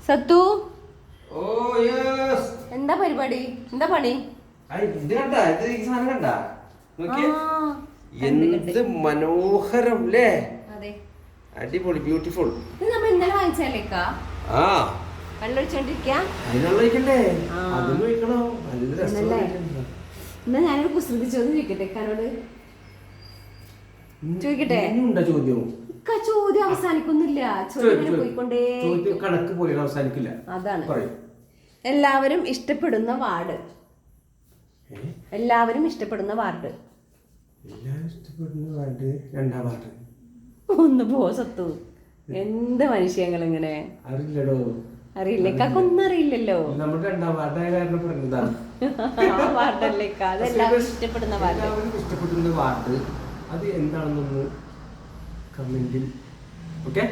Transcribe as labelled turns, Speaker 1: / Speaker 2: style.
Speaker 1: സത്തു
Speaker 2: ഓ yes
Speaker 1: എന്താ പരിപാടി? എന്താ പണി?
Speaker 2: ഇത് കണ്ടാ? ഇത് ഈ സാധനം കണ്ടാ? നോക്കിയേ. എന്ത് മനോഹരം അല്ലേ?
Speaker 1: അതെ,
Speaker 2: അടിപൊളി, ബ്യൂട്ടിഫുൾ.
Speaker 1: ഇത് നമ്മൾ ഇന്നലെ വാങ്ങിച്ചാലേക്കാ
Speaker 2: ആ
Speaker 1: വെള്ളൊഴിച്ചോണ്ടിരിക്കാ.
Speaker 2: അതിനുള്ള ഒഴിക്കണ്ടേ? അതും ഒഴിക്കണോ? നല്ല രസമല്ലേ?
Speaker 1: എന്നാ ഞാനൊരു കുസൃതി ചോദ്യം ചോദിക്കട്ടെ ഇക്കാനോട്? ചോദിക്കട്ടെ?
Speaker 2: ഉണ്ടോ ചോദ്യം?
Speaker 1: ചോദ്യം അവസാനിക്കുന്നില്ല, ചോദ്യം പോയിക്കൊണ്ടേ.
Speaker 2: ചോദ്യം കണക്ക് പോയി അവസാനിക്കില്ല.
Speaker 1: അതാണ് എല്ലാവരും ഇഷ്ടപ്പെടുന്ന വാർഡ്. എല്ലാവരും ഇഷ്ടപ്പെടുന്ന വാർഡ്.
Speaker 2: എല്ലാവരും ഇഷ്ടപ്പെടുന്ന വാർഡ് രണ്ടാം വാർഡ്.
Speaker 1: ഒന്ന് പോ സത്തു, എന്ത് മനുഷ്യങ്ങൾ ഇങ്ങനെ.
Speaker 2: അറിയില്ലടോ.
Speaker 1: അറിയില്ലേ? ഒന്നും അറിയില്ലല്ലോ.
Speaker 2: നമ്മുടെ രണ്ടാം വാർഡായ കാരണം പറഞ്ഞതാണ്.
Speaker 1: വാർഡല്ലേക്ക, അതെല്ലാവരും ഇഷ്ടപ്പെടുന്ന വാർഡ്.
Speaker 2: എല്ലാവരും ഇഷ്ടപ്പെടുന്ന വാർഡ് അത് എന്താണെന്നൊന്ന് കമന്റിൽ. ഓക്കെ.